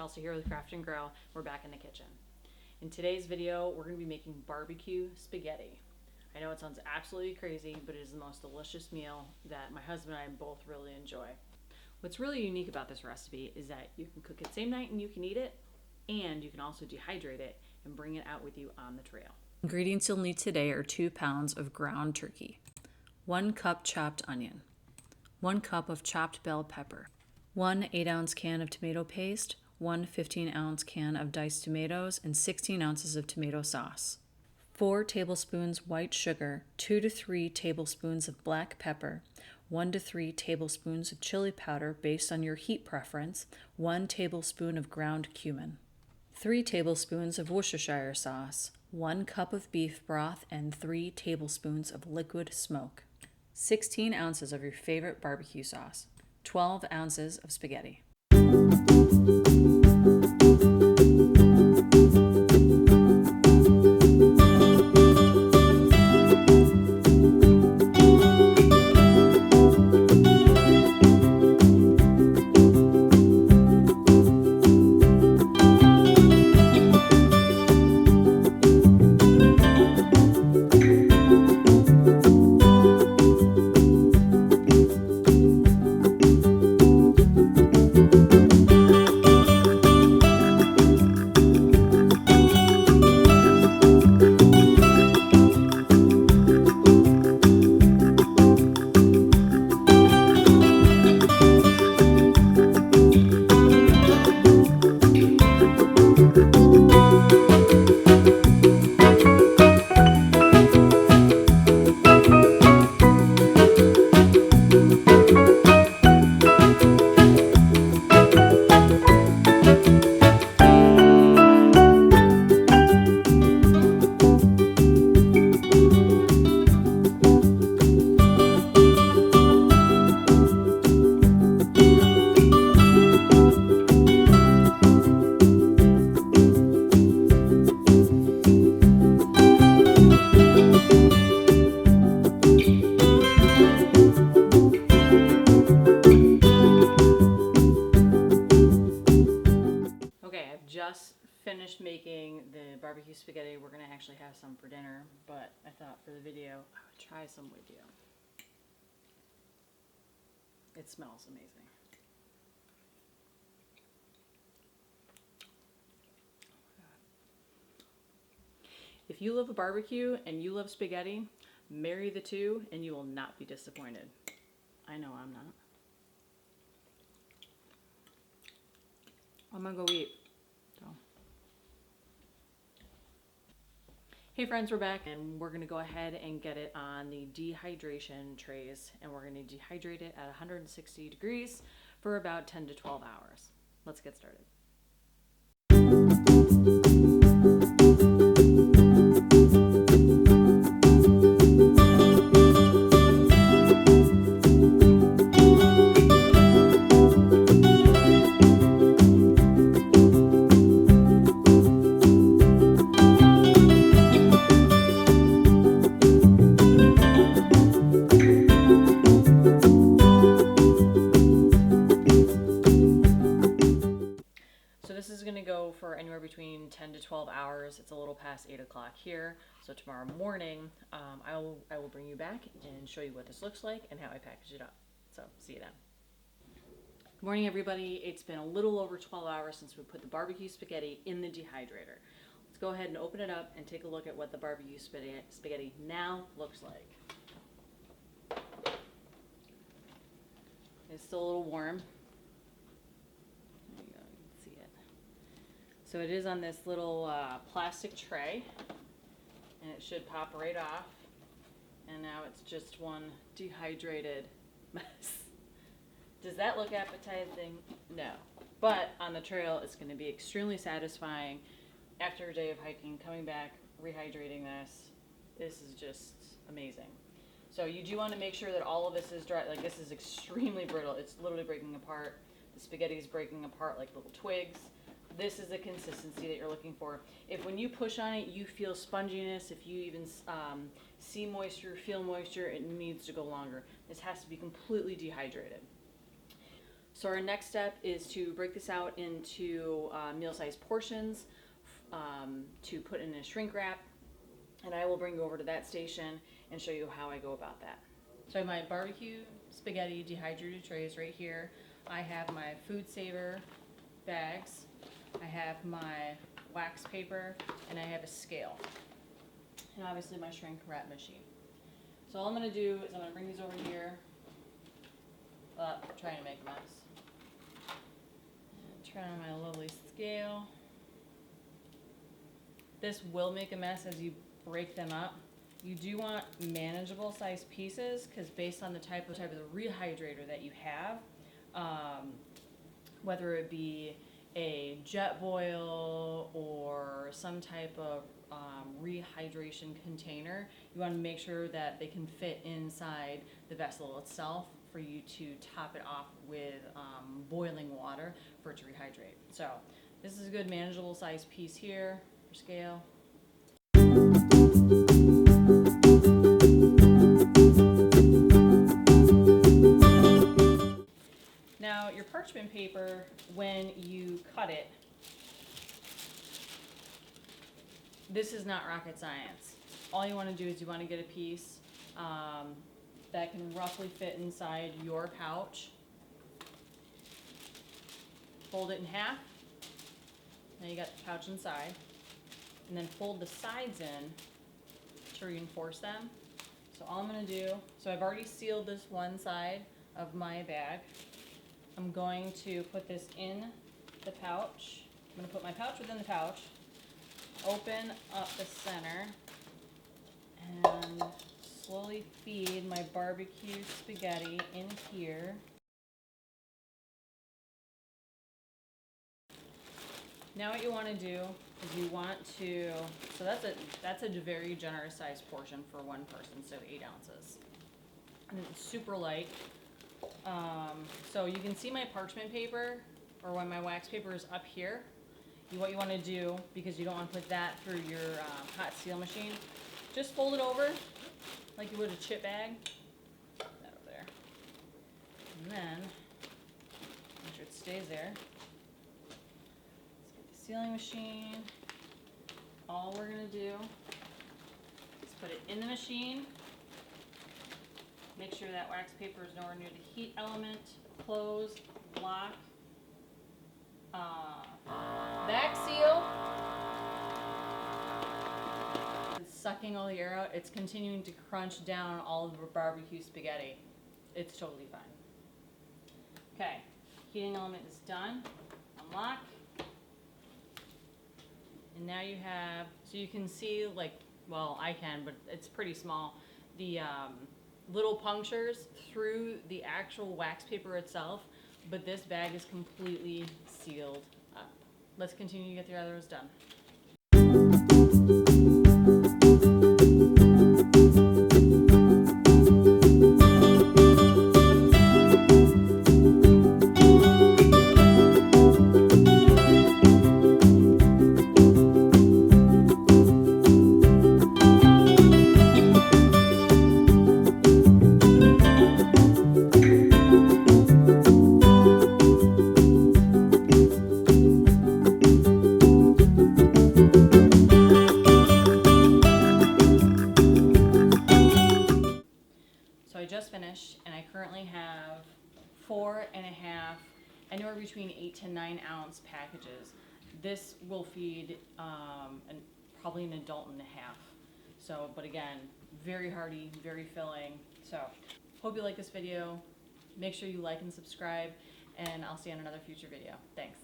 Chelsea here with Craft and Grill. We're back in the kitchen. In today's video, we're going to be making barbecue spaghetti. I know it sounds absolutely crazy, but it is the most delicious meal that my husband and I both really enjoy. What's really unique about this recipe is that you can cook it same night and you can eat it, and you can also dehydrate it and bring it out with you on the trail. Ingredients you'll need today are 2 pounds of ground turkey, 1 cup chopped onion, 1 cup of chopped bell pepper, 1 8-ounce can of tomato paste, 1 15-ounce can of diced tomatoes, and 16 ounces of tomato sauce. 4 tablespoons white sugar, 2 to 3 tablespoons of black pepper, 1 to 3 tablespoons of chili powder based on your heat preference, 1 tablespoon of ground cumin, 3 tablespoons of Worcestershire sauce, 1 cup of beef broth, and 3 tablespoons of liquid smoke, 16 ounces of your favorite barbecue sauce, 12 ounces of spaghetti. Just finished making the barbecue spaghetti. We're gonna actually have some for dinner, but I thought for the video I would try some with you. It smells amazing. If you love a barbecue and you love spaghetti, marry the two and you will not be disappointed. I know I'm not. I'm gonna go eat. Hey friends, we're back and we're gonna go ahead and get it on the dehydration trays, and we're gonna dehydrate it at 160 degrees for about 10 to 12 hours. Let's get started. For anywhere between 10 to 12 hours. It's a little past 8 o'clock here, so tomorrow morning I will bring you back and show you what this looks like and how I package it up. So see you then. Good morning everybody. It's been a little over 12 hours since we put the barbecue spaghetti in the dehydrator. Let's go ahead and open it up and take a look at what the barbecue spaghetti now looks like. It's still a little warm. So it is on this little plastic tray, and it should pop right off. And now it's just one dehydrated mess. Does that look appetizing? No. But on the trail, it's going to be extremely satisfying. After a day of hiking, coming back, rehydrating this is just amazing. So you do want to make sure that all of this is dry. Like, this is extremely brittle. It's literally breaking apart. The spaghetti is breaking apart like little twigs. This is the consistency that you're looking for. If when you push on it, you feel sponginess, if you even see moisture, feel moisture, it needs to go longer. This has to be completely dehydrated. So our next step is to break this out into meal-sized portions to put in a shrink wrap, and I will bring you over to that station and show you how I go about that. So I have my barbecue spaghetti dehydrated trays right here. I have my food saver bags. I have my wax paper, and I have a scale. And obviously my shrink wrap machine. So all I'm gonna do is I'm gonna bring these over here. Trying to make a mess. And turn on my lovely scale. This will make a mess as you break them up. You do want manageable sized pieces because based on the type of the rehydrator that you have, whether it be a jet boil or some type of rehydration container, you want to make sure that they can fit inside the vessel itself for you to top it off with boiling water for it to rehydrate. So this is a good manageable size piece here for scale. Now your parchment paper, when you cut it, this is not rocket science. All you want to do is you want to get a piece that can roughly fit inside your pouch. Fold it in half. Now you got the pouch inside. And then fold the sides in to reinforce them. So all I'm going to do, so I've already sealed this one side of my bag. I'm going to put this in the pouch. I'm going to put my pouch within the pouch, open up the center, and slowly feed my barbecue spaghetti in here. Now what you want to do is you want to, so that's a very generous sized portion for one person, so 8 ounces. And it's super light. So you can see my parchment paper, or when my wax paper is up here. What you want to do, because you don't want to put that through your hot seal machine, just fold it over like you would a chip bag. Put that over there. And then, make sure it stays there. Let's get the sealing machine. All we're going to do is put it in the machine. Make sure that wax paper is nowhere near the heat element. Close, lock. Back seal. It's sucking all the air out. It's continuing to crunch down all of the barbecue spaghetti. It's totally fine. Okay, heating element is done. Unlock. And now you have, so you can see, like, well, I can, but it's pretty small, the little punctures through the actual wax paper itself, but this bag is completely sealed up. Let's continue to get the others done. Finished, and I currently have 4.5, anywhere between 8 to 9 ounce packages. This will feed probably an adult and a half. So, but again, very hearty, very filling. So, hope you like this video. Make sure you like and subscribe, and I'll see you on another future video. Thanks.